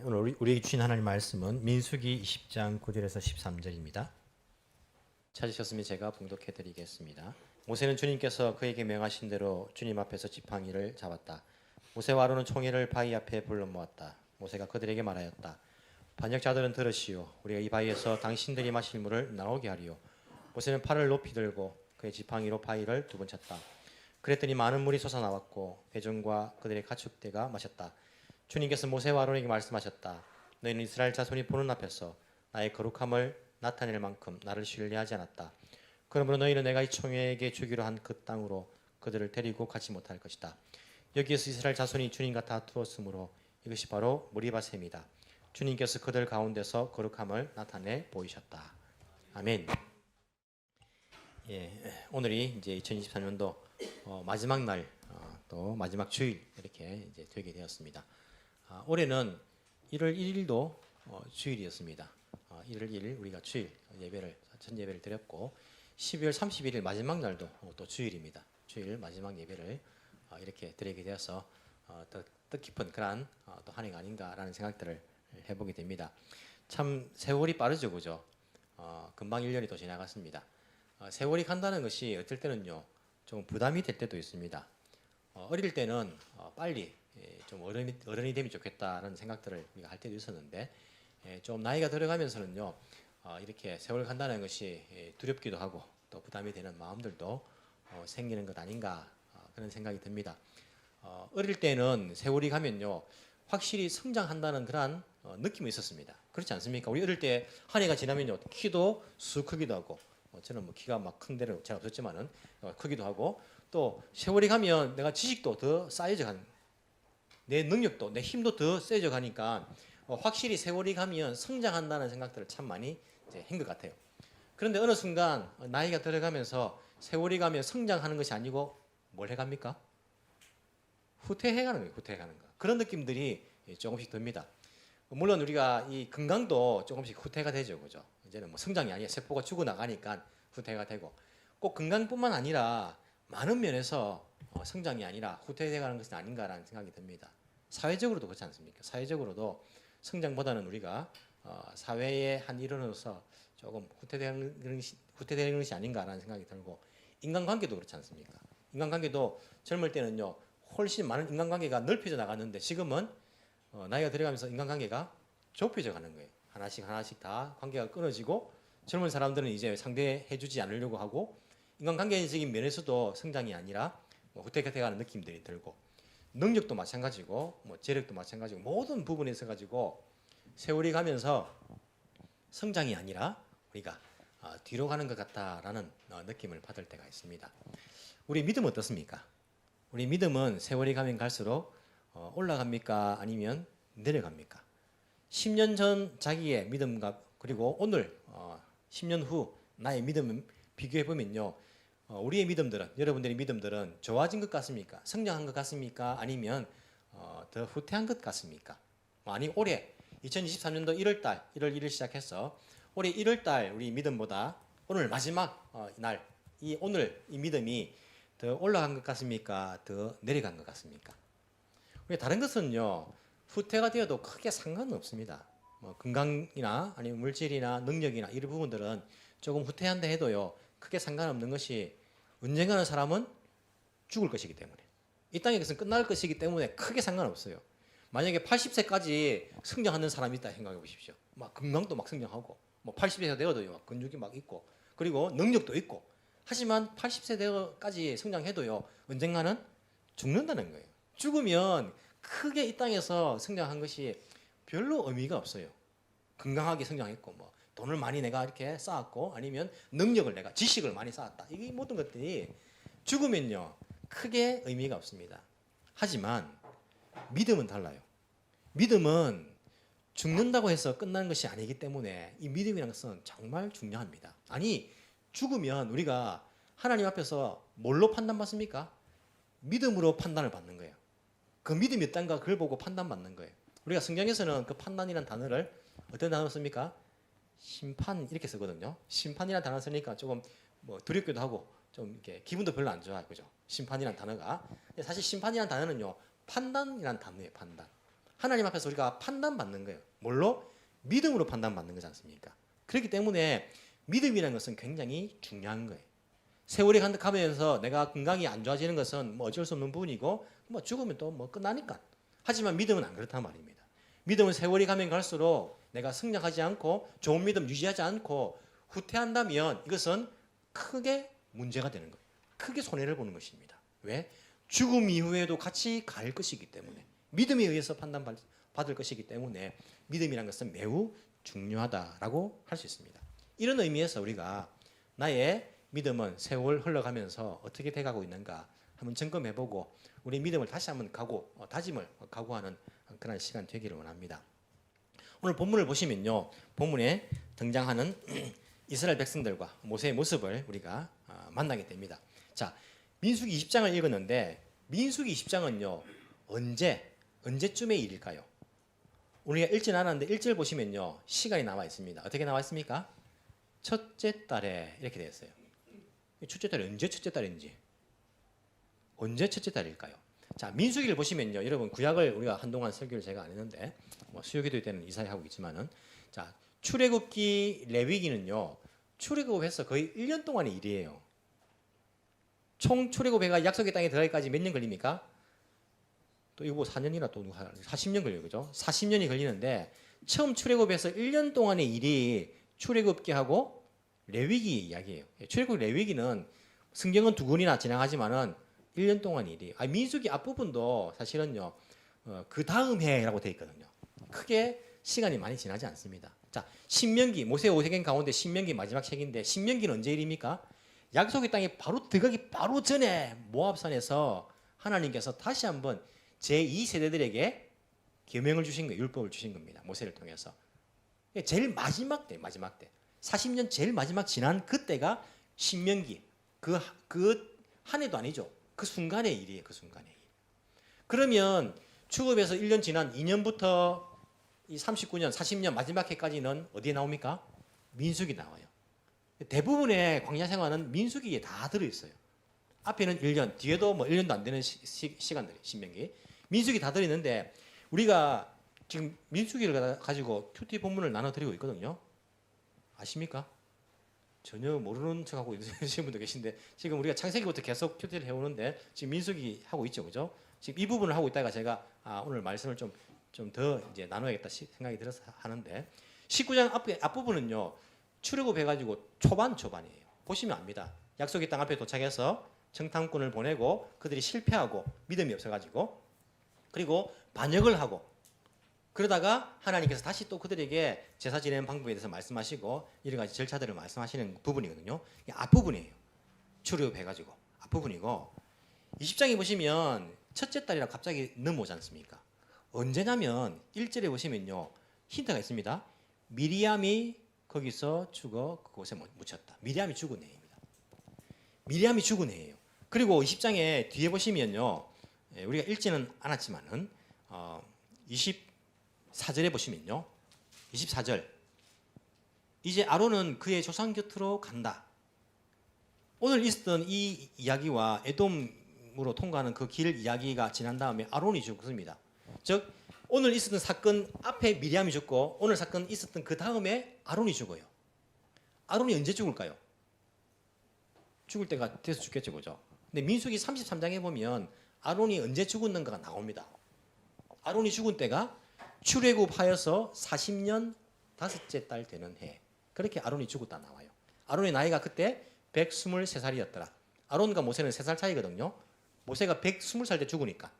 오늘 우리 주신 하나님 말씀은 민수기 20장 9절에서 13절입니다. 찾으셨으면 제가 봉독해 드리겠습니다. 모세는 주님께서 그에게 명하신 대로 주님 앞에서 지팡이를 잡았다. 모세와 아론은 총회를 바위 앞에 불러 모았다. 모세가 그들에게 말하였다. 반역자들은 들으시오. 우리가 이 바위에서 당신들이 마실 물을 나오게 하리오. 모세는 팔을 높이 들고 그의 지팡이로 바위를 두 번 쳤다. 그랬더니 많은 물이 솟아나왔고 회중과 그들의 가축대가 마셨다. 주님께서 모세와 아론에게 말씀하셨다. 너희는 이스라엘 자손이 보는 앞에서 나의 거룩함을 나타낼 만큼 나를 신뢰하지 않았다. 그러므로 너희는 내가 이 총회에게 주기로 한 그 땅으로 그들을 데리고 가지 못할 것이다. 여기에서 이스라엘 자손이 주님과 다투었으므로 이것이 바로 무리바셈이다. 주님께서 그들 가운데서 거룩함을 나타내 보이셨다. 아멘. 오늘이 이제 2023년도 마지막 날, 또 마지막 주일 이렇게 이제 되게 되었습니다. 올해는 1월 1일도 주일이었습니다. 1월 1일 우리가 주일 예배를 첫 예배를 드렸고 12월 31일 마지막 날도 또 주일입니다. 주일 마지막 예배를 이렇게 드리게 되어서 더 뜻깊은 그런 또 한 해가 아닌가라는 생각들을 해보게 됩니다. 참 세월이 빠르죠, 그죠? 금방 1년이 또 지나갔습니다. 세월이 간다는 것이 어떨 때는요 좀 부담이 될 때도 있습니다. 어릴 때는 빨리 좀 어른이 되면 좋겠다라는 생각들을 우리가 할 때도 있었는데 좀 나이가 들어가면서는요 이렇게 세월 간다는 것이 두렵기도 하고 또 부담이 되는 마음들도 생기는 것 아닌가 그런 생각이 듭니다. 어릴 때는 세월이 가면요 확실히 성장한다는 그런 느낌이 있었습니다. 그렇지 않습니까? 우리 어릴 때 한 해가 지나면요 키도 쑥 크기도 하고 저는 뭐 키가 막 큰 데는 잘 없었지만은 크기도 하고 또 세월이 가면 내가 지식도 더 쌓여져 가는 내 능력도 내 힘도 더 세져 가니까 확실히 세월이 가면 성장한다는 생각들을 참 많이 한 것 같아요. 그런데 어느 순간 나이가 들어가면서 세월이 가면 성장하는 것이 아니고 뭘 해갑니까? 후퇴해가는 거예요. 후퇴해가는 거. 그런 느낌들이 조금씩 듭니다. 물론 우리가 이 건강도 조금씩 후퇴가 되죠, 그죠? 이제는 뭐 성장이 아니라 세포가 죽어나가니까 후퇴가 되고 꼭 건강뿐만 아니라 많은 면에서 성장이 아니라 후퇴해가는 것은 아닌가라는 생각이 듭니다. 사회적으로도 그렇지 않습니까? 사회적으로도 성장보다는 우리가 사회의 한 일원으로서 조금 후퇴되는 것이 아닌가라는 생각이 들고 인간관계도 그렇지 않습니까? 인간관계도 젊을 때는요 훨씬 많은 인간관계가 넓혀져 나갔는데 지금은 나이가 들어가면서 인간관계가 좁혀져 가는 거예요. 하나씩 다 관계가 끊어지고 젊은 사람들은 이제 상대해주지 않으려고 하고 인간관계적인 면에서도 성장이 아니라 후퇴해가는 느낌들이 들고 능력도 마찬가지고 재력도 마찬가지고 모든 부분에 있어 가지고 세월이 가면서 성장이 아니라 우리가 뒤로 가는 것 같다라는 느낌을 받을 때가 있습니다. 우리 믿음 어떻습니까? 우리 믿음은 세월이 가면 갈수록 올라갑니까? 아니면 내려갑니까? 10년 전 자기의 믿음과 그리고 오늘 10년 후 나의 믿음을 비교해 보면요. 우리의 믿음들은 여러분들의 믿음들은 좋아진 것 같습니까? 성장한 것 같습니까? 아니면 더 후퇴한 것 같습니까? 아니 올해 2023년도 1월 1일 시작해서 올해 1월달 우리 믿음보다 오늘 마지막 날 오늘 이 믿음이 더 올라간 것 같습니까? 더 내려간 것 같습니까? 우리 다른 것은요 후퇴가 되어도 크게 상관은 없습니다. 건강이나 아니면 물질이나 능력이나 이런 부분들은 조금 후퇴한다 해도요 크게 상관없는 것이 언젠가는 사람은 죽을 것이기 때문에 이 땅에서는 끝날 것이기 때문에 크게 상관없어요. 만약에 80세까지 성장하는 사람이 있다 생각해 보십시오. 막 건강도 막 성장하고 80세가 되어도요 막 근육이 막 있고 그리고 능력도 있고 하지만 80세 되어까지 성장해도요 언젠가는 죽는다는 거예요. 죽으면 크게 이 땅에서 성장한 것이 별로 의미가 없어요. 건강하게 성장했고 돈을 많이 내가 이렇게 쌓았고 아니면 능력을 내가 지식을 많이 쌓았다. 이 모든 것들이 죽으면요 크게 의미가 없습니다. 하지만 믿음은 달라요. 믿음은 죽는다고 해서 끝나는 것이 아니기 때문에 이 믿음이라는 것은 정말 중요합니다. 아니 죽으면 우리가 하나님 앞에서 뭘로 판단받습니까? 믿음으로 판단을 받는 거예요. 그 믿음이 어떤가 그걸 보고 판단받는 거예요. 우리가 성경에서는 그 판단이라는 단어를 어떤 단어로 씁니까? 심판 이렇게 쓰거든요. 심판이라는 단어 쓰니까 조금 두렵기도 하고 좀 이렇게 기분도 별로 안 좋아요, 그죠? 심판이라는 단어가 사실 심판이라는 단어는요 판단이라는 단어예요. 판단. 하나님 앞에서 우리가 판단받는 거예요. 뭘로? 믿음으로 판단받는 거지 않습니까? 그렇기 때문에 믿음이라는 것은 굉장히 중요한 거예요. 세월이 가면서 내가 건강이 안 좋아지는 것은 뭐 어쩔 수 없는 부분이고 뭐 죽으면 또 뭐 끝나니까. 하지만 믿음은 안 그렇단 말입니다. 믿음은 세월이 가면 갈수록 내가 승리하지 않고 좋은 믿음 유지하지 않고 후퇴한다면 이것은 크게 문제가 되는 거예요. 크게 손해를 보는 것입니다. 왜? 죽음 이후에도 같이 갈 것이기 때문에 믿음에 의해서 판단받을 것이기 때문에 믿음이라는 것은 매우 중요하다라고 할 수 있습니다. 이런 의미에서 우리가 나의 믿음은 세월 흘러가면서 어떻게 돼가고 있는가 한번 점검해보고 우리 믿음을 다시 한번 다짐을 각오하는 그런 시간 되기를 원합니다. 오늘 본문을 보시면요, 본문에 등장하는 이스라엘 백성들과 모세의 모습을 우리가 만나게 됩니다. 자, 민수기 20장을 읽었는데 민수기 20장은요 언제쯤의 일일까요? 우리가 읽진 않았는데 1절 보시면요 시간이 나와 있습니다. 어떻게 나와 있습니까? 첫째 달에 이렇게 되어 있어요. 첫째 달이 언제 첫째 달인지, 언제 첫째 달일까요? 자, 민수기를 보시면요, 여러분 구약을 우리가 한동안 설교를 제가 안 했는데 뭐 수요기도 때는 이사야하고 있지만은, 자, 출애굽기 레위기는요 출애굽해서 거의 1년 동안의 일이에요. 총 출애굽해가 약속의 땅에 들어가기까지 몇 년 걸립니까? 또 이거 4년이나 또 40년 걸려요, 그죠? 40년이 걸리는데 처음 출애굽해서 1년 동안의 일이 출애굽기하고 레위기 이야기예요. 출애굽 레위기는 성경은 2권이나 진행하지만은 1년 동안 일이. 민수기 앞부분도 사실은요 그 다음 해라고 되어 있거든요. 크게 시간이 많이 지나지 않습니다. 자, 신명기, 모세 오세경 가운데 신명기 마지막 책인데 신명기는 언제 일입니까? 약속의 땅에 바로 들어가기 바로 전에 모압산에서 하나님께서 다시 한번 제2세대들에게 계명을 주신 거예요. 율법을 주신 겁니다. 모세를 통해서. 제일 마지막 때 40년 제일 마지막 지난 그때가 신명기, 그 한 해도 아니죠. 그 순간의 일이에요. 그 순간의 일. 그러면 출애굽에서 1년 지난 2년부터 이 39년, 40년 마지막 해까지는 어디에 나옵니까? 민수기 나와요. 대부분의 광야 생활은 민수기에 다 들어있어요. 앞에는 1년, 뒤에도 뭐 1년도 안 되는 시간들이 신명기. 민수기 다 들어있는데 우리가 지금 민수기를 가지고 큐티 본문을 나눠드리고 있거든요. 아십니까? 전혀 모르는 척하고 있으신 분도 계신데 지금 우리가 창세기부터 계속 큐티를 해오는데 지금 민수기 하고 있죠, 그죠? 지금 이 부분을 하고 있다가 제가 오늘 말씀을 좀 더 이제 나눠야겠다 생각이 들어서 하는데 19장 앞부분은요 출애굽해가지고 초반이에요. 보시면 압니다. 약속의 땅 앞에 도착해서 정탐꾼을 보내고 그들이 실패하고 믿음이 없어가지고 그리고 반역을 하고 그러다가 하나님께서 다시 또 그들에게 제사 지내는 방법에 대해서 말씀하시고 여러 가지 절차들을 말씀하시는 부분이거든요. 이게 앞부분이에요. 출애굽해가지고 앞부분이고 20장에 보시면 첫째 달이라 갑자기 넘어오지 않습니까? 언제냐면 1절에 보시면요 힌트가 있습니다. 미리암이 거기서 죽어 그곳에 묻혔다. 미리암이 죽은 해입니다. 미리암이 죽은 해예요. 그리고 20장에 뒤에 보시면요 우리가 읽지는 않았지만은 24절에 보시면요 24절 이제 아론은 그의 조상 곁으로 간다. 오늘 있었던 이 이야기와 에돔으로 통과하는 그 길 이야기가 지난 다음에 아론이 죽습니다. 즉 오늘 있었던 사건 앞에 미리암이 죽고 오늘 사건 있었던 그 다음에 아론이 죽어요. 아론이 언제 죽을까요? 죽을 때가 돼서 죽겠죠, 그죠? 근데 민수기 33장에 보면 아론이 언제 죽었는가가 나옵니다. 아론이 죽은 때가 출애굽하여서 40년 다섯째 달 되는 해. 그렇게 아론이 죽었다 나와요. 아론의 나이가 그때 123살이었더라. 아론과 모세는 3살 차이거든요. 모세가 120살 때 죽으니까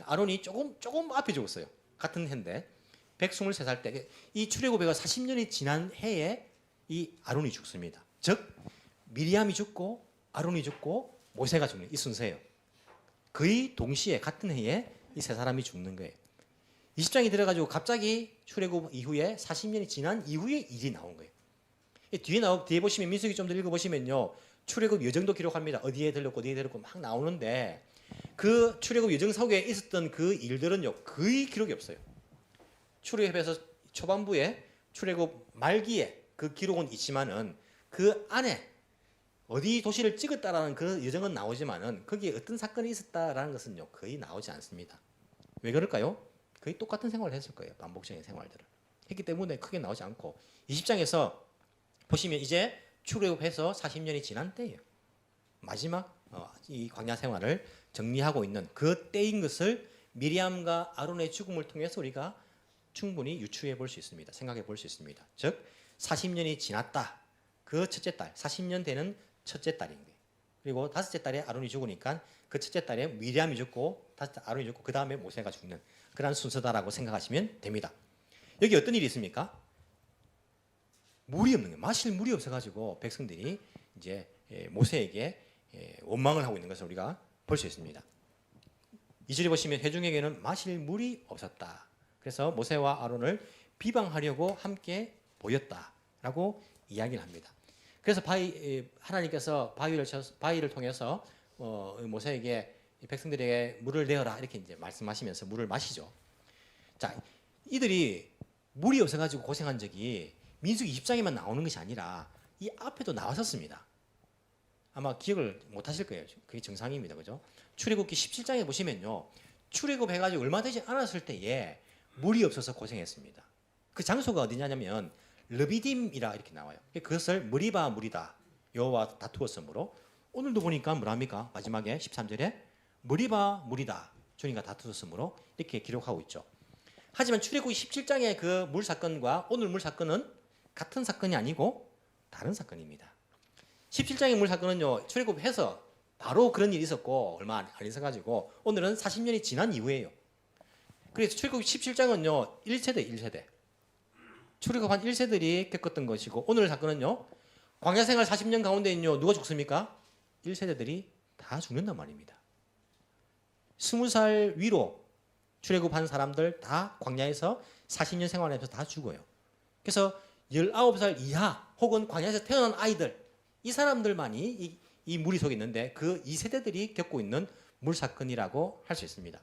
아론이 조금 앞에 죽었어요. 같은 해인데 123살 때 이 출애굽해가 40년이 지난 해에 이 아론이 죽습니다. 즉 미리암이 죽고 아론이 죽고 모세가 죽는 이 순서예요. 거의 동시에 같은 해에 이 세 사람이 죽는 거예요. 20장이 들어가지고 갑자기 출애굽 이후에 40년이 지난 이후에 일이 나온 거예요. 뒤에 보시면 민수기 좀 더 읽어보시면요 출애굽 여정도 기록합니다. 어디에 들렸고 막 나오는데 그 출애굽 여정 속에 있었던 그 일들은요 거의 기록이 없어요. 출애굽에서 초반부에 출애굽 말기에 그 기록은 있지만은 그 안에 어디 도시를 찍었다라는 그 여정은 나오지만은 거기에 어떤 사건이 있었다라는 것은요 거의 나오지 않습니다. 왜 그럴까요? 거의 똑같은 생활을 했을 거예요. 반복적인 생활들을 했기 때문에 크게 나오지 않고 20장에서 보시면 이제 출애굽해서 40년이 지난 때예요. 마지막 이 광야 생활을 정리하고 있는 그 때인 것을 미리암과 아론의 죽음을 통해서 우리가 충분히 유추해 볼 수 있습니다. 생각해 볼 수 있습니다. 즉 40년이 지났다. 그 첫째 딸, 40년 되는 첫째 딸인 거예요. 그리고 다섯째 딸에 아론이 죽으니까 그 첫째 딸에 미리암이 죽고 다섯째 아론이 죽고 그 다음에 모세가 죽는 그런 순서다라고 생각하시면 됩니다. 여기 어떤 일이 있습니까? 물이 없는 거예요. 마실 물이 없어가지고 백성들이 이제 모세에게 원망을 하고 있는 것을 우리가 볼 수 있습니다. 2절에 보시면 회중에게는 마실 물이 없었다. 그래서 모세와 아론을 비방하려고 함께 보였다라고 이야기를 합니다. 그래서 하나님께서 바위를 통해서 모세에게 백성들에게 물을 내어라 이렇게 이제 말씀하시면서 물을 마시죠. 자, 이들이 물이 없어가지고 고생한 적이 민수기 20장에만 나오는 것이 아니라 이 앞에도 나왔었습니다. 아마 기억을 못 하실 거예요. 그게 정상입니다. 그죠? 출애굽기 17장에 보시면요. 출애굽해가지고 얼마 되지 않았을 때에 물이 없어서 고생했습니다. 그 장소가 어디냐면 르비딤이라 이렇게 나와요. 그것을 무리바 무리다 여호와 다투었으므로 오늘도 보니까 뭐랍니까? 마지막에 13절에 무리바 무리다 주님과 다투었으므로 이렇게 기록하고 있죠. 하지만 출애굽기 17장의 그 물 사건과 오늘 물 사건은 같은 사건이 아니고 다른 사건입니다. 17장의 물 사건은요. 출애굽해서 바로 그런 일이 있었고 얼마 안 있어가지고 오늘은 40년이 지난 이후에요. 그래서 출애굽 17장은요. 1세대 출애굽한 1세들이 겪었던 것이고 오늘 사건은요. 광야생활 40년 가운데는요. 누가 죽습니까? 1세대들이 다 죽는단 말입니다. 20살 위로 출애굽한 사람들 다 광야에서 40년 생활하면서 다 죽어요. 그래서 19살 이하 혹은 광야에서 태어난 아이들 이 사람들만이 이 무리 속에 있는데 그 2세대들이 겪고 있는 물 사건이라고 할 수 있습니다.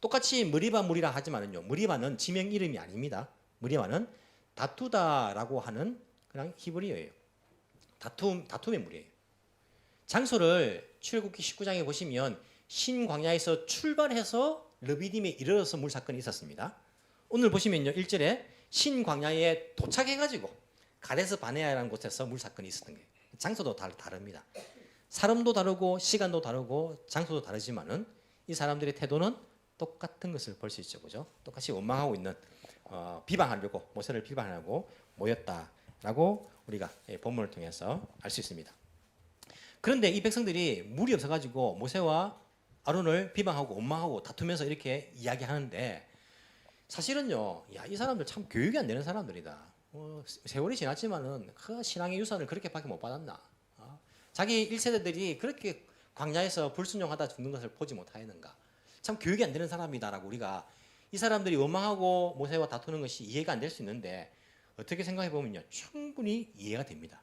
똑같이 무리바 물이라 하지만은요. 무리바는 지명 이름이 아닙니다. 무리바는 다투다라고 하는 그냥 히브리어예요. 다툼의 물이에요. 장소를 출애굽기 19장에 보시면 신광야에서 출발해서 르비딤에 이르러서 물 사건이 있었습니다. 오늘 보시면요. 1절에 신광야에 도착해가지고 가데스 바네아라는 곳에서 물 사건이 있었던 거예요. 장소도 다릅니다. 사람도 다르고 시간도 다르고 장소도 다르지만은 이 사람들의 태도는 똑같은 것을 볼 수 있죠. 그죠? 똑같이 원망하고 있는 비방하려고 모세를 비방하려고 모였다라고 우리가 본문을 통해서 알 수 있습니다. 그런데 이 백성들이 물이 없어가지고 모세와 아론을 비방하고 원망하고 다투면서 이렇게 이야기하는데 사실은요, 이 사람들 참 교육이 안 되는 사람들이다. 세월이 지났지만은 그 신앙의 유산을 그렇게밖에 못 받았나? 자기 1세대들이 그렇게 광야에서 불순종하다 죽는 것을 보지 못하였는가? 참 교육이 안 되는 사람이다라고 우리가 이 사람들이 원망하고 모세와 다투는 것이 이해가 안 될 수 있는데 어떻게 생각해 보면요, 충분히 이해가 됩니다.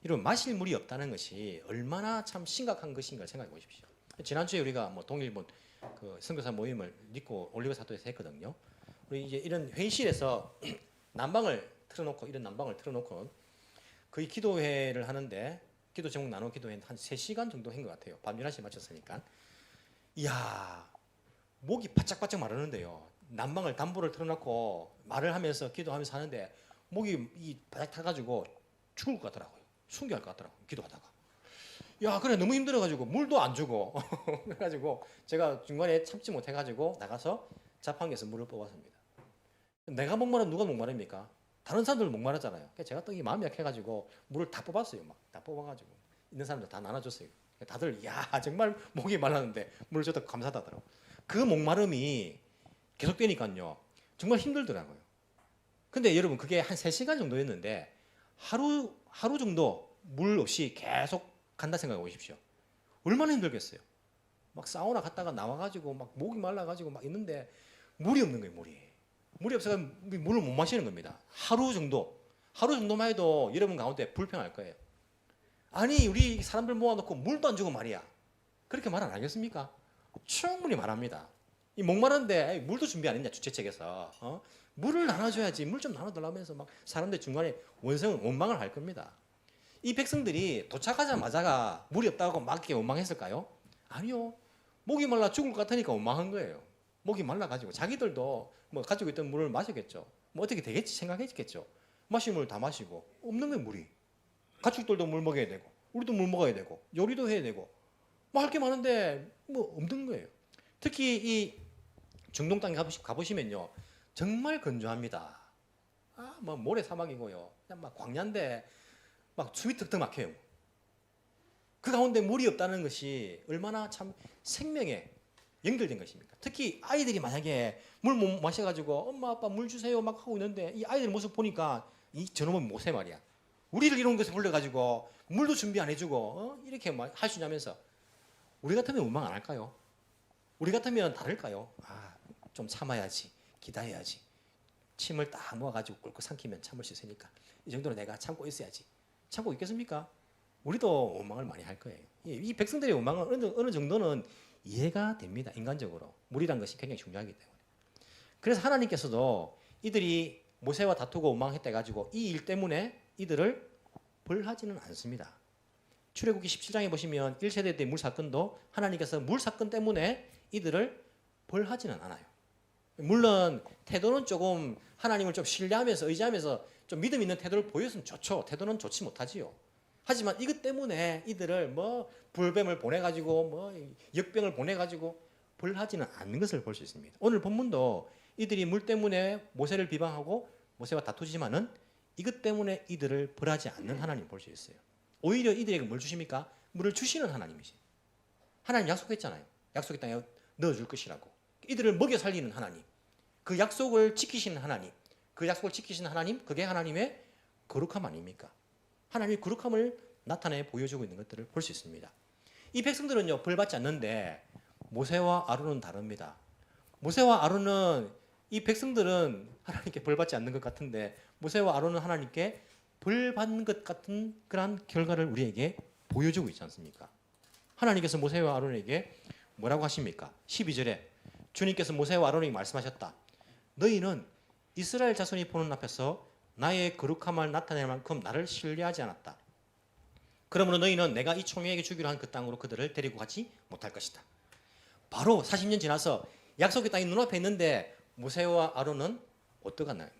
이런 마실 물이 없다는 것이 얼마나 참 심각한 것인가 생각해 보십시오. 지난주에 우리가 동일본 그 선교사 모임을 믿고 올리브 사도에서 했거든요. 우리 이제 이런 회의실에서 난방을 틀어놓고 거의 기도회를 하는데 기도 제목 나눠 기도회 한 3시간 정도 한 것 같아요. 밤 11시에 마쳤으니까. 이야, 목이 바짝바짝 마르는데요. 난방을 담보를 틀어놓고 말을 하면서 기도하면서 하는데 목이 바짝 타가지고 죽을 것 같더라고요. 순교할 것 같더라고요. 기도하다가. 야, 그래 너무 힘들어가지고 물도 안 주고 그래가지고 제가 중간에 참지 못해가지고 나가서 자판기에서 물을 뽑았습니다. 내가 목마르면 누가 목마릅니까? 다른 사람들 목마르잖아요. 그래서 제가 또 이 마음이 약해가지고 물을 다 뽑았어요. 막 다 뽑아가지고 있는 사람들 다 나눠줬어요. 다들 야 정말 목이 말랐는데 물을 줘도 감사하더라고. 그 목마름이 계속되니까요 정말 힘들더라고요. 근데 여러분 그게 한 3시간 정도였는데 하루 정도 물 없이 계속 간다 생각해 보십시오. 얼마나 힘들겠어요. 막 사우나 갔다가 나와가지고 막 목이 말라가지고 막 있는데 물이 없는 거예요. 물이 없어서 물을 못 마시는 겁니다. 하루 정도만 해도 여러분 가운데 불평할 거예요. 아니 우리 사람들 모아놓고 물도 안 주고 말이야. 그렇게 말 안 하겠습니까? 충분히 말합니다. 이 목마른데 물도 준비 안 했냐 주최 측에서 물을 나눠줘야지 물 좀 나눠달라면서 막 사람들 중간에 원망을 할 겁니다. 이 백성들이 도착하자마자가 물이 없다고 막 이렇게 원망했을까요? 아니요. 목이 말라 죽을 것 같으니까 원망한 거예요. 목이 말라가지고 자기들도 뭐 가지고 있던 물을 마시겠죠. 뭐 어떻게 되겠지 생각했겠죠. 마실 물 다 마시고 없는 거예요 물이. 가축들도 물 먹여야 되고 우리도 물 먹어야 되고 요리도 해야 되고 뭐 할 게 많은데 뭐 없는 거예요. 특히 이 중동 땅에 가보시면요 정말 건조합니다. 뭐 모래 사막이고요. 그냥 막 광야인데 막 숨이 턱턱 막혀요. 그 가운데 물이 없다는 것이 얼마나 참 생명에 연결된 것입니까? 특히 아이들이 만약에 물 못 마셔가지고 엄마 아빠 물 주세요 막 하고 있는데 이 아이들 모습 보니까 이 저놈은 모세 말이야. 우리를 이런 것에 불러가지고 물도 준비 안 해주고 이렇게 할 수 있냐면서 우리 같으면 원망 안 할까요? 우리 같으면 다를까요? 좀 참아야지 기다려야지 침을 딱 모아가지고 꿀꿀 삼키면 참을 수 있으니까 이 정도는 내가 참고 있어야지. 참고 있겠습니까? 우리도 원망을 많이 할 거예요. 이 백성들의 원망은 어느 정도는 이해가 됩니다. 인간적으로. 물이란 것이 굉장히 중요하기 때문에. 그래서 하나님께서도 이들이 모세와 다투고 원망했다 해가지고 이 일 때문에 이들을 벌하지는 않습니다. 출애굽기 17장에 보시면 1세대 때 물 사건도 하나님께서 물 사건 때문에 이들을 벌하지는 않아요. 물론 태도는 조금 하나님을 좀 신뢰하면서 의지하면서 좀 믿음 있는 태도를 보였으면 좋죠. 태도는 좋지 못하지요. 하지만 이것 때문에 이들을 뭐 불뱀을 보내가지고 뭐 역병을 보내가지고 벌하지는 않는 것을 볼 수 있습니다. 오늘 본문도 이들이 물 때문에 모세를 비방하고 모세와 다투지만은 이것 때문에 이들을 벌하지 않는 하나님 볼 수 있어요. 오히려 이들에게 뭘 주십니까? 물을 주시는 하나님이시. 하나님 약속했잖아요. 약속의 땅에 넣어줄 것이라고. 이들을 먹여 살리는 하나님. 그 약속을 지키시는 하나님. 그 약속을 지키시는 하나님, 그게 하나님의 거룩함 아닙니까? 하나님의 거룩함을 나타내 보여주고 있는 것들을 볼 수 있습니다. 이 백성들은요 벌받지 않는데 모세와 아론은 다릅니다. 모세와 아론은 이 백성들은 하나님께 벌받지 않는 것 같은데 모세와 아론은 하나님께 벌받는 것 같은 그러한 결과를 우리에게 보여주고 있지 않습니까? 하나님께서 모세와 아론에게 뭐라고 하십니까? 12절에 주님께서 모세와 아론에게 말씀하셨다. 너희는 이스라엘 자손이 보는 앞에서 나의 거룩함을 나타낼 만큼 나를 신뢰하지 않았다. 그러므로 너희는 내가 이 총회에게 주기로 한 그 땅으로 그들을 데리고 가지 못할 것이다. 바로 40년 지나서 약속의 땅이 눈앞에 있는데 모세와 아론은 어떡하나요?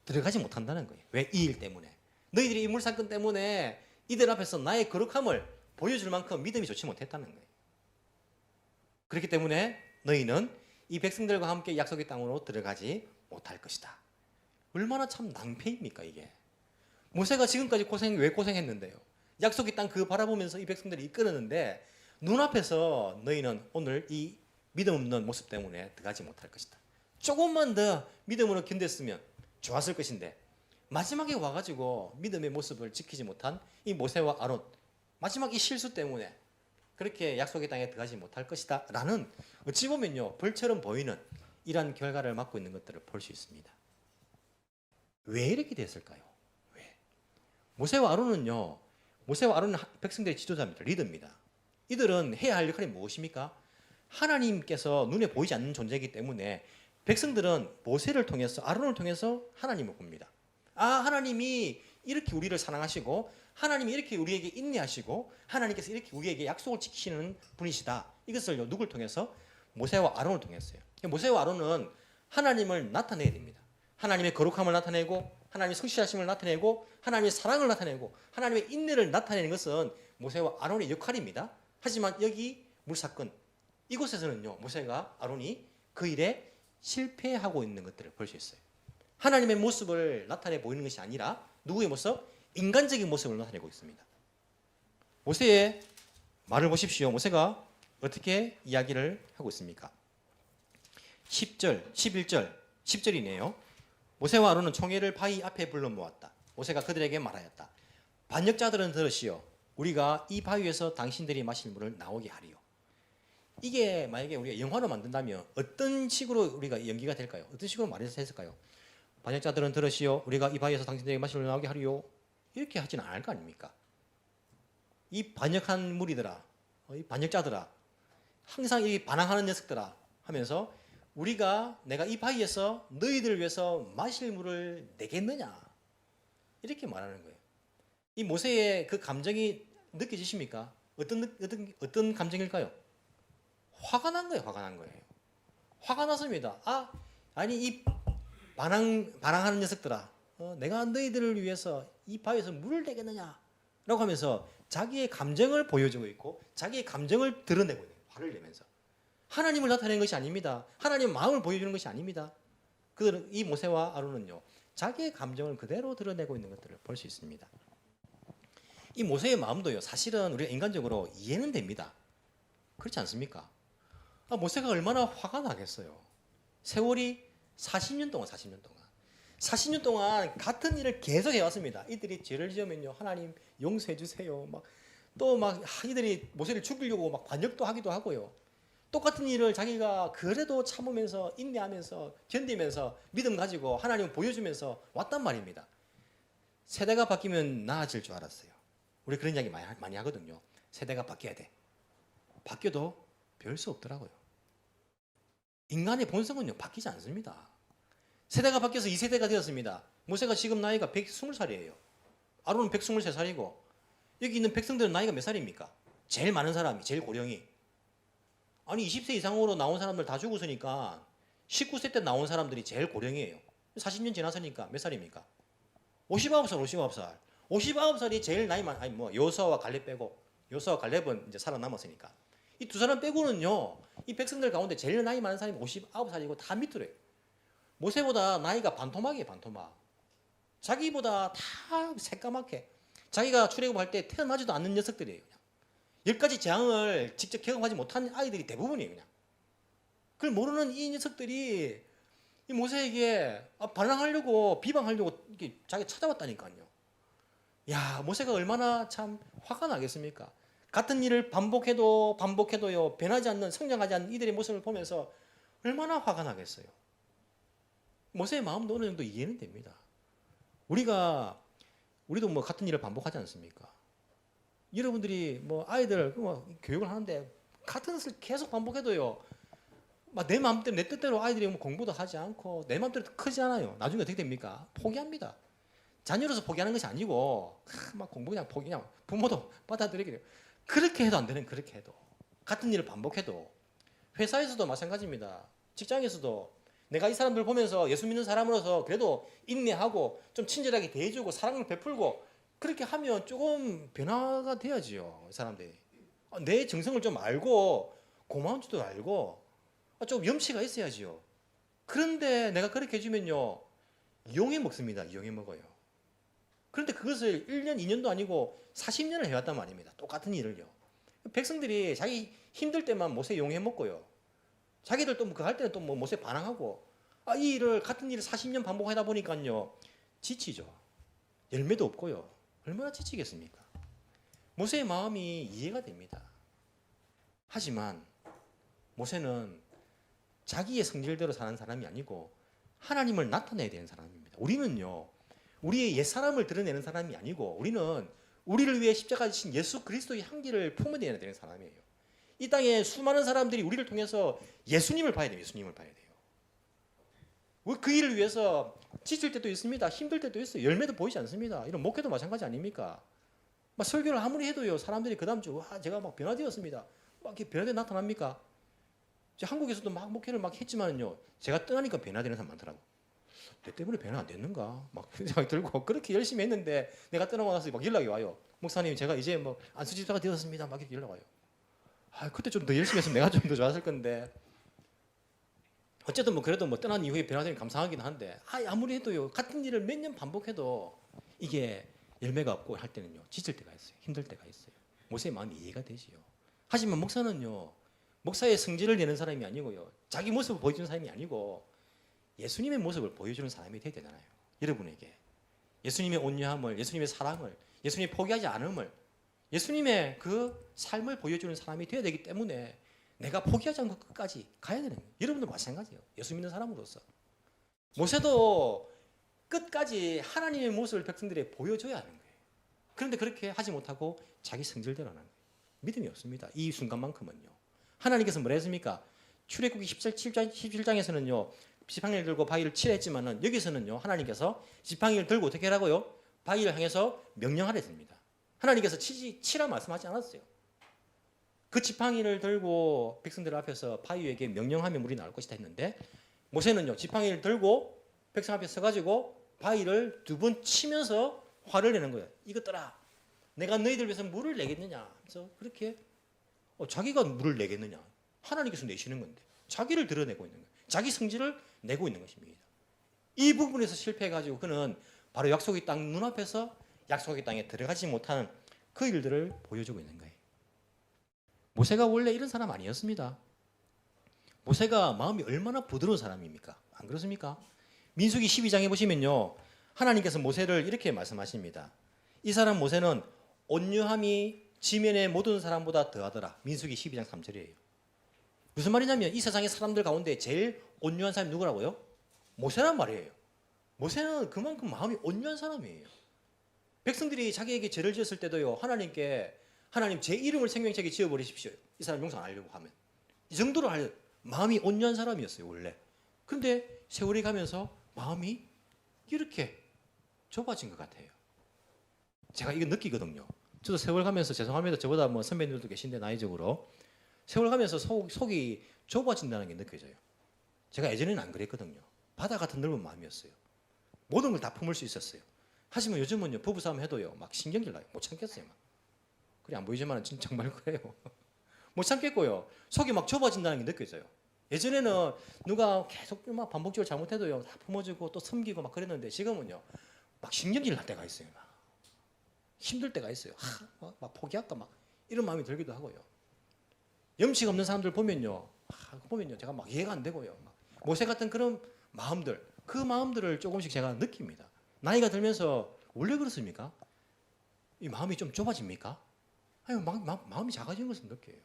들어가지 못한다는 거예요. 왜? 이 일 때문에. 너희들이 이 물사건 때문에 이들 앞에서 나의 거룩함을 보여줄 만큼 믿음이 좋지 못했다는 거예요. 그렇기 때문에 너희는 이 백성들과 함께 약속의 땅으로 들어가지 못할 것이다. 얼마나 참 낭패입니까 이게. 모세가 지금까지 왜 고생했는데요. 약속의 땅 그거 바라보면서 이 백성들이 이끌었는데 눈앞에서 너희는 오늘 이 믿음 없는 모습 때문에 들어가지 못할 것이다. 조금만 더 믿음으로 견뎠으면 좋았을 것인데 마지막에 와가지고 믿음의 모습을 지키지 못한 이 모세와 아론 마지막 이 실수 때문에 그렇게 약속의 땅에 들어가지 못할 것이다 라는 어찌 보면요 벌처럼 보이는 이러한 결과를 맞고 있는 것들을 볼 수 있습니다. 왜 이렇게 됐을까요? 왜? 모세와 아론은 백성들의 지도자입니다. 리더입니다. 이들은 해야 할 역할이 무엇입니까? 하나님께서 눈에 보이지 않는 존재이기 때문에 백성들은 모세를 통해서 아론을 통해서 하나님을 봅니다. 하나님이 이렇게 우리를 사랑하시고 하나님이 이렇게 우리에게 인내하시고 하나님께서 이렇게 우리에게 약속을 지키시는 분이시다. 이것을 누굴 통해서? 모세와 아론을 통했어요. 모세와 아론은 하나님을 나타내야 됩니다. 하나님의 거룩함을 나타내고 하나님의 성실하심을 나타내고 하나님의 사랑을 나타내고 하나님의 인내를 나타내는 것은 모세와 아론의 역할입니다. 하지만 여기 물사건 이곳에서는요 모세가 아론이 그 일에 실패하고 있는 것들을 볼 수 있어요. 하나님의 모습을 나타내 보이는 것이 아니라 누구의 모습? 인간적인 모습을 나타내고 있습니다. 모세의 말을 보십시오. 모세가 어떻게 이야기를 하고 있습니까? 10절, 11절, 10절이네요. 모세와 아론은 총회를 바위 앞에 불러 모았다. 모세가 그들에게 말하였다. 반역자들은 들으시오. 우리가 이 바위에서 당신들이 마실 물을 나오게 하리요. 이게 만약에 우리가 영화로 만든다면 어떤 식으로 우리가 연기가 될까요? 어떤 식으로 말해서 했을까요? 반역자들은 들으시오. 우리가 이 바위에서 당신들에게 마실 물을 나오게 하리요. 이렇게 하지는 않을 거 아닙니까? 이 반역한 무리들아, 이 반역자들아, 항상 이 반항하는 녀석들아 하면서 내가 이 바위에서 너희들을 위해서 마실 물을 내겠느냐 이렇게 말하는 거예요. 이 모세의 그 감정이 느껴지십니까? 어떤 감정일까요? 화가 난 거예요. 화가 난 거예요. 화가 났습니다. 아니 이 반항하는 녀석들아, 내가 너희들을 위해서 이 바위에서 물을 대겠느냐? 라고 하면서 자기의 감정을 보여주고 있고 자기의 감정을 드러내고 있는 거예요. 화를 내면서. 하나님을 나타내는 것이 아닙니다. 하나님의 마음을 보여주는 것이 아닙니다. 그들은 이 모세와 아론은요, 자기의 감정을 그대로 드러내고 있는 것들을 볼 수 있습니다. 이 모세의 마음도요, 사실은 우리가 인간적으로 이해는 됩니다. 그렇지 않습니까? 모세가 얼마나 화가 나겠어요. 세월이 40년 동안 같은 일을 계속 해왔습니다. 이들이 죄를 지으면요, 하나님 용서해 주세요. 또 이들이 모세를 죽이려고 막 반역도 하기도 하고요. 똑같은 일을 자기가 그래도 참으면서 인내하면서 견디면서 믿음 가지고 하나님을 보여주면서 왔단 말입니다. 세대가 바뀌면 나아질 줄 알았어요. 우리 그런 이야기 많이 하거든요. 세대가 바뀌어야 돼. 바뀌어도 별 수 없더라고요. 인간의 본성은요, 바뀌지 않습니다. 세대가 바뀌어서 2세대가 되었습니다. 모세가 지금 나이가 120살이에요. 아론은 123살이고 여기 있는 백성들은 나이가 몇 살입니까? 제일 많은 사람이, 제일 고령이. 아니 20세 이상으로 나온 사람들 다 죽었으니까 19세 때 나온 사람들이 제일 고령이에요. 40년 지났으니까 몇 살입니까? 59살. 59살이 제일 나이 많, 여호수아와 갈렙 빼고, 여호수아와 갈렙은 이제 살아남았으니까. 이 두 사람 빼고는요, 이 백성들 가운데 제일 나이 많은 사람이 59살이고 다 밑으로요. 모세보다 나이가 반토막이에요, 반토막. 자기보다 다 새까맣게. 자기가 출애굽할 때 태어나지도 않는 녀석들이에요. 그냥. 10가지 재앙을 직접 경험하지 못한 아이들이 대부분이에요, 그냥. 그걸 모르는 이 녀석들이 이 모세에게 반항하려고, 비방하려고 이렇게 자기 찾아왔다니까요. 야, 모세가 얼마나 참 화가 나겠습니까? 같은 일을 반복해도요, 변하지 않는, 성장하지 않는 이들의 모습을 보면서 얼마나 화가 나겠어요. 모세의 마음도 어느 정도 이해는 됩니다. 우리도 뭐 같은 일을 반복하지 않습니까? 여러분들이 아이들 교육을 하는데 같은 것을 계속 반복해도요, 내 마음대로, 내 뜻대로 아이들이 공부도 하지 않고 내 마음대로 크지 않아요. 나중에 어떻게 됩니까? 포기합니다. 자녀로서 포기하는 것이 아니고 공부 그냥 부모도 받아들이게 돼요. 그렇게 해도 안 되는, 그렇게 해도. 같은 일을 반복해도. 회사에서도 마찬가지입니다. 직장에서도 내가 이 사람들 보면서 예수 믿는 사람으로서 그래도 인내하고 좀 친절하게 대해주고 사랑을 베풀고 그렇게 하면 조금 변화가 돼야지요. 사람들이. 내 정성을 좀 알고 고마운 줄도 알고 좀 염치가 있어야지요. 그런데 내가 그렇게 해주면요, 이용해 먹습니다. 이용해 먹어요. 그런데 그것을 1년, 2년도 아니고 40년을 해왔단 말입니다. 똑같은 일을요. 백성들이 자기 힘들 때만 모세 이용해 먹고요. 자기들 또 그 할 때는 또 모세 반항하고 이 일을, 같은 일을 40년 반복하다 보니까요, 지치죠. 열매도 없고요. 얼마나 지치겠습니까? 모세의 마음이 이해가 됩니다. 하지만 모세는 자기의 성질대로 사는 사람이 아니고 하나님을 나타내야 되는 사람입니다. 우리는요, 우리의 옛사람을 드러내는 사람이 아니고 우리는 우리를 위해 십자가에 지신 예수 그리스도의 향기를 품어내야 되는 사람이에요. 이 땅에 수많은 사람들이 우리를 통해서 예수님을 봐야 돼요. 예수님을 봐야 돼요. 그 일을 위해서 지칠 때도 있습니다. 힘들 때도 있어요. 열매도 보이지 않습니다. 이런 목회도 마찬가지 아닙니까? 설교를 아무리 해도요, 사람들이 그 다음 주 제가 변화되었습니다. 이렇게 변화돼 나타납니까? 한국에서도 목회를 했지만요, 제가 떠나니까 변화되는 사람 많더라고. 내 때문에 변화 안 됐는가? 생각이 들고, 그렇게 열심히 했는데 내가 떠나고 나서 연락이 와요. 목사님, 제가 이제 안수집사가 되었습니다. 이렇게 연락 와요. 그때 좀 더 열심히 했으면 내가 좀 더 좋았을 건데. 어쨌든 그래도 떠난 이후에 변화되니 감사하긴 한데, 아무리 해도요, 같은 일을 몇 년 반복해도 이게 열매가 없고 할 때는요, 지칠 때가 있어요. 힘들 때가 있어요. 모세의 마음이 이해가 되지요. 하지만 목사는요, 목사의 성질을 내는 사람이 아니고요, 자기 모습을 보여주는 사람이 아니고 예수님의 모습을 보여주는 사람이 되어야 되잖아요. 여러분에게 예수님의 온유함을, 예수님의 사랑을, 예수님이 포기하지 않음을, 예수님의 그 삶을 보여주는 사람이 되어야 되기 때문에 내가 포기하지 않고 끝까지 가야 되는 거예요. 여러분도 마찬가지예요. 예수 믿는 사람으로서. 모세도 끝까지 하나님의 모습을 백성들에게 보여줘야 하는 거예요. 그런데 그렇게 하지 못하고 자기 성질대로 하는 거예요. 믿음이 없습니다. 이 순간만큼은요. 하나님께서 뭐라 했습니까? 출애굽기 17장에서는요, 지팡이를 들고 바위를 칠했지만은 여기서는요, 하나님께서 지팡이를 들고 어떻게 하라고요? 바위를 향해서 명령하라 했습니다. 하나님께서 치라 말씀하지 않았어요. 그 지팡이를 들고 백성들 앞에서 바위에게 명령하면 물이 나올 것이다 했는데 모세는요 지팡이를 들고 백성 앞에 서가지고 바위를 2번 치면서 화를 내는 거예요. 이것들아, 내가 너희들 위해서 물을 내겠느냐? 그래서 그렇게 자기가 물을 내겠느냐? 하나님께서 내시는 건데 자기를 드러내고 있는 거예요. 자기 성질을 내고 있는 것입니다. 이 부분에서 실패해가지고 그는 바로 약속의 땅 눈앞에서 약속의 땅에 들어가지 못하는 그 일들을 보여주고 있는 거예요. 모세가 원래 이런 사람 아니었습니다. 모세가 마음이 얼마나 부드러운 사람입니까? 안 그렇습니까? 민수기 12장에 보시면요, 하나님께서 모세를 이렇게 말씀하십니다. 이 사람 모세는 온유함이 지면의 모든 사람보다 더하더라. 민수기 12장 3절이에요. 무슨 말이냐면 이 세상의 사람들 가운데 제일 온유한 사람이 누구라고요? 모세란 말이에요. 모세는 그만큼 마음이 온유한 사람이에요. 백성들이 자기에게 죄를 지었을 때도요, 하나님 제 이름을 생명책에 지어버리십시오. 이 사람 용서 안 하려고 하면. 이 정도로 마음이 온유한 사람이었어요, 원래. 근데 세월이 가면서 마음이 이렇게 좁아진 것 같아요. 제가 이거 느끼거든요. 저도 세월 가면서 죄송합니다. 저보다 뭐 선배님들도 계신데 나이적으로. 세월 가면서 속이 좁아진다는 게 느껴져요. 제가 예전에는 안 그랬거든요. 바다 같은 넓은 마음이었어요. 모든 걸 다 품을 수 있었어요. 하지만 요즘은요, 부부싸움 해도요, 막 신경질 나요. 못 참겠어요. 막. 그래, 안 보이지만 진짜 정말 그래요. 못 참겠고요. 속이 막 좁아진다는 게 느껴져요. 예전에는 누가 계속 막 반복적으로 잘못해도요, 다 품어주고 또 섬기고 막 그랬는데 지금은요, 막 신경질 날 때가 있어요. 막. 힘들 때가 있어요. 막 포기할까 막 이런 마음이 들기도 하고요. 염치가 없는 사람들 보면요, 제가 막 이해가 안 되고요. 막 모세 같은 그런 마음들, 그 마음들을 조금씩 제가 느낍니다. 나이가 들면서 원래 그렇습니까? 이 마음이 좀 좁아집니까? 아니, 마음이 작아지는 것을 느껴요.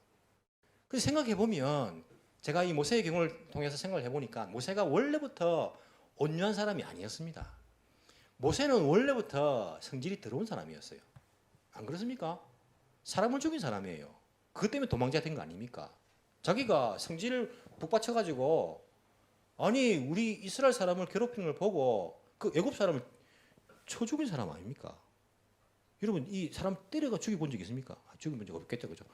그래서 생각해 보면 제가 이 모세의 경우를 통해서 생각을 해보니까 모세가 원래부터 온유한 사람이 아니었습니다. 모세는 원래부터 성질이 더러운 사람이었어요. 안 그렇습니까? 사람을 죽인 사람이에요. 그것 때문에 도망자가 된 거 아닙니까? 자기가 성질을 북받쳐가지고 아니 우리 이스라엘 사람을 괴롭히는 걸 보고 그 애굽 사람을 쳐 죽인 사람 아닙니까? 여러분 이 사람 때려가 죽여본 적 있습니까? 죽여본 적 없겠죠, 그죠?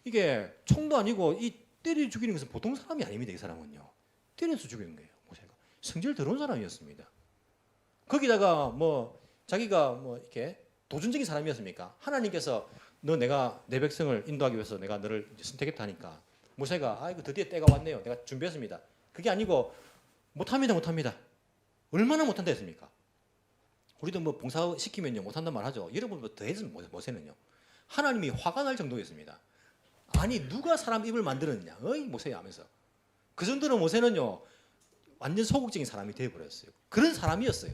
이게 총도 아니고 이 때려 죽이는 것은 보통 사람이 아닙니다. 이 사람은요, 때려서 죽이는 거예요. 모세가 성질 더러운 사람이었습니다. 거기다가 뭐 자기가 뭐 이렇게 도전적인 사람이었습니까? 하나님께서 내가 내 백성을 인도하기 위해서 내가 너를 선택했다 하니까 모세가 아이고 드디어 때가 왔네요. 내가 준비했습니다. 그게 아니고 못합니다. 얼마나 못한다 했습니까? 우리도 뭐 봉사 시키면요 못한단 말 하죠. 여러분보다 더 했으면 모세는요 하나님이 화가 날 정도였습니다. 아니 누가 사람 입을 만들었냐, 어이 모세야 하면서 그 정도로 모세는요 완전 소극적인 사람이 되어버렸어요. 그런 사람이었어요.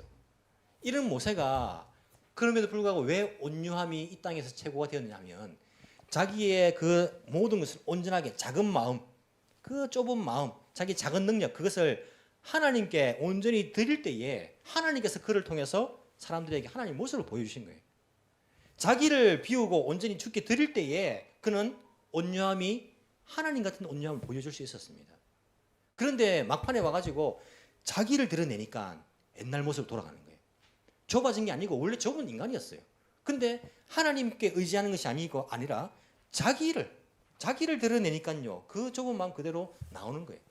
이런 모세가 그럼에도 불구하고 왜 온유함이 이 땅에서 최고가 되었냐면 자기의 그 모든 것을 온전하게 작은 마음, 그 좁은 마음, 자기 작은 능력 그것을 하나님께 온전히 드릴 때에 하나님께서 그를 통해서 사람들에게 하나님의 모습을 보여주신 거예요. 자기를 비우고 온전히 주께 드릴 때에 그는 온유함이 하나님 같은 온유함을 보여줄 수 있었습니다. 그런데 막판에 와가지고 자기를 드러내니까 옛날 모습으로 돌아가는 거예요. 좁아진 게 아니고 원래 좁은 인간이었어요. 근데 하나님께 의지하는 것이 아니라 자기를 드러내니까요 그 좁은 마음 그대로 나오는 거예요.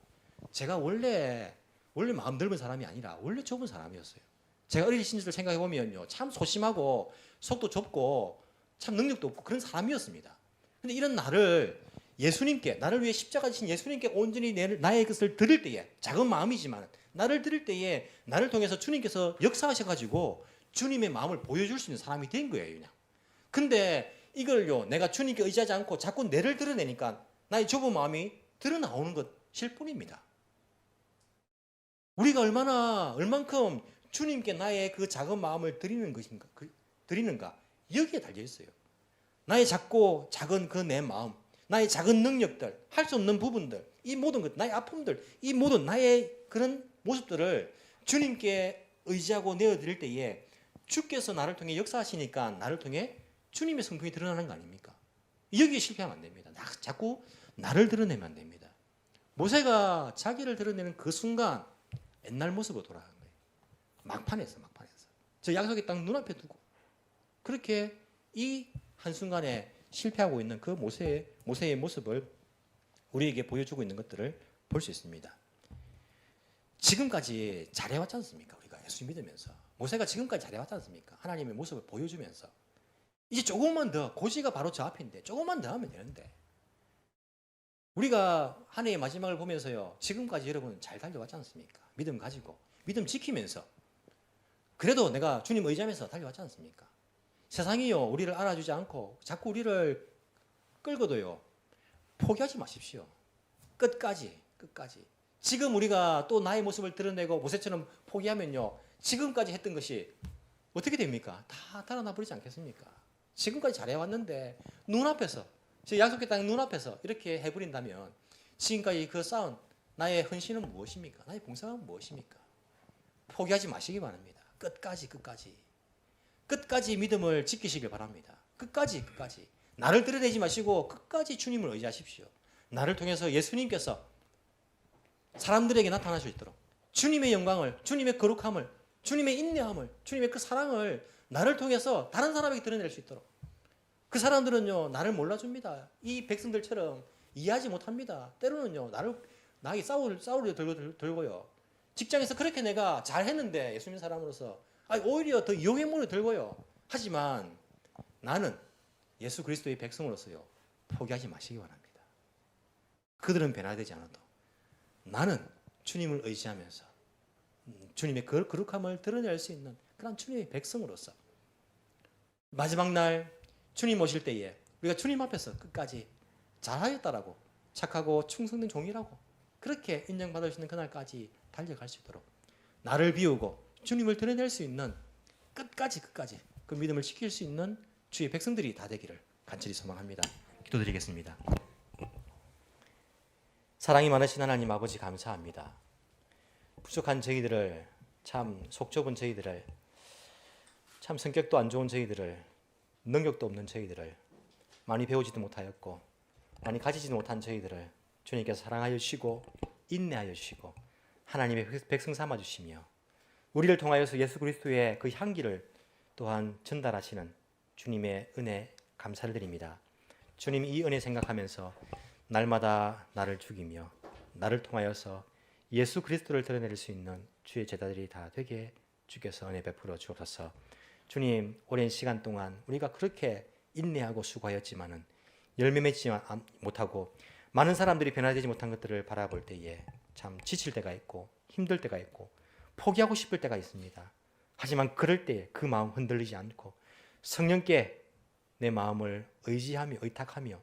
제가 원래 마음 넓은 사람이 아니라 원래 좁은 사람이었어요. 제가 어린 시절 생각해 보면요 참 소심하고 속도 좁고 참 능력도 없고 그런 사람이었습니다. 근데 이런 나를 위해 십자가 지신 예수님께 온전히 나의 것을 드릴 때에 작은 마음이지만 나를 드릴 때에 나를 통해서 주님께서 역사하셔가지고 주님의 마음을 보여줄 수 있는 사람이 된 거예요. 그냥. 근데 이걸요 내가 주님께 의지하지 않고 자꾸 내를 드러내니까 나의 좁은 마음이 드러나오는 것일 뿐입니다. 우리가 얼만큼 주님께 나의 그 작은 마음을 드리는가 여기에 달려 있어요. 나의 작고 작은 그 내 마음, 나의 작은 능력들, 할 수 없는 부분들, 이 모든 것, 나의 아픔들, 이 모든 나의 그런 모습들을 주님께 의지하고 내어드릴 때에 주께서 나를 통해 역사하시니까 나를 통해 주님의 성품이 드러나는 거 아닙니까? 여기에 실패하면 안 됩니다. 자꾸 나를 드러내면 안 됩니다. 모세가 자기를 드러내는 그 순간 옛날 모습으로 돌아간 거예요. 막판에서. 저 약속의 땅 눈앞에 두고 그렇게 이 한순간에 실패하고 있는 그 모세의 모습을 우리에게 보여주고 있는 것들을 볼 수 있습니다. 지금까지 잘해왔지 않습니까? 우리가 예수 믿으면서 모세가 지금까지 잘해왔지 않습니까? 하나님의 모습을 보여주면서 이제 조금만 더, 고지가 바로 저 앞인데 조금만 더 하면 되는데, 우리가 한 해의 마지막을 보면서요, 지금까지 여러분 잘 달려왔지 않습니까? 믿음 가지고, 믿음 지키면서, 그래도 내가 주님 의지하면서 달려왔지 않습니까? 세상이요, 우리를 알아주지 않고 자꾸 우리를 끌고도요, 포기하지 마십시오. 끝까지. 지금 우리가 또 나의 모습을 드러내고 모세처럼 포기하면요, 지금까지 했던 것이 어떻게 됩니까? 다 달아나 버리지 않겠습니까? 지금까지 잘해왔는데 눈앞에서, 제 약속의 땅 눈앞에서 이렇게 해버린다면 지금까지 그 쌓은 나의 헌신은 무엇입니까? 나의 봉사는 무엇입니까? 포기하지 마시기 바랍니다. 끝까지 믿음을 지키시길 바랍니다. 끝까지. 나를 드러내지 마시고 끝까지 주님을 의지하십시오. 나를 통해서 예수님께서 사람들에게 나타날 수 있도록 주님의 영광을, 주님의 거룩함을, 주님의 인내함을, 주님의 그 사랑을 나를 통해서 다른 사람에게 드러낼 수 있도록. 그 사람들은요, 나를 몰라줍니다. 이 백성들처럼 이해하지 못합니다. 때로는요, 나에게 싸우려 들고요. 직장에서 그렇게 내가 잘했는데 예수님 사람으로서 오히려 더 이용해물을 들고요. 하지만 나는 예수 그리스도의 백성으로서요, 포기하지 마시기 바랍니다. 그들은 변화되지 않아도 나는 주님을 의지하면서 주님의 거룩함을 드러낼 수 있는 그런 주님의 백성으로서 마지막 날 주님 오실 때에 우리가 주님 앞에서 끝까지 잘하였다라고, 착하고 충성된 종이라고 그렇게 인정받을 수 있는 그날까지 달려갈 수 있도록 나를 비우고 주님을 드러낼 수 있는 끝까지 그 믿음을 지킬 수 있는 주의 백성들이 다 되기를 간절히 소망합니다. 기도드리겠습니다. 사랑이 많으신 하나님 아버지, 감사합니다. 부족한 저희들을, 참 속 좁은 저희들을, 참 성격도 안 좋은 저희들을, 능력도 없는 저희들을, 많이 배우지도 못하였고 많이 가지지도 못한 저희들을 주님께서 사랑하여 주시고 인내하여 주시고 하나님의 백성 삼아 주시며 우리를 통하여서 예수 그리스도의 그 향기를 또한 전달하시는 주님의 은혜 감사를 드립니다. 주님, 이 은혜 생각하면서 날마다 나를 죽이며 나를 통하여서 예수 그리스도를 드러낼 수 있는 주의 제자들이 다 되게 주께서 은혜 베풀어 주옵소서. 주님, 오랜 시간 동안 우리가 그렇게 인내하고 수고하였지만은 열매 맺지 못하고 많은 사람들이 변화되지 못한 것들을 바라볼 때에 참 지칠 때가 있고 힘들 때가 있고 포기하고 싶을 때가 있습니다. 하지만 그럴 때 그 마음 흔들리지 않고 성령께 내 마음을 의지하며 의탁하며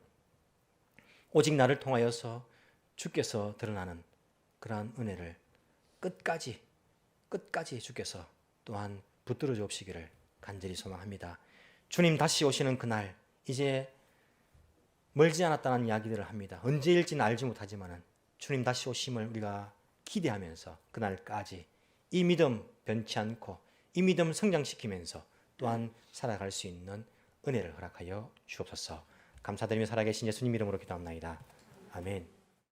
오직 나를 통하여서 주께서 드러나는 그러한 은혜를 끝까지 주께서 또한 붙들어 주옵시기를 간절히 소망합니다. 주님 다시 오시는 그날, 이제 멀지 않았다는 이야기들을 합니다. 언제일지는 알지 못하지만 주님 다시 오심을 우리가 기대하면서 그날까지 이 믿음 변치 않고 이 믿음 성장시키면서 또한 살아갈 수 있는 은혜를 허락하여 주옵소서. 감사드리며 살아계신 예수님 이름으로 기도합나이다. 아멘.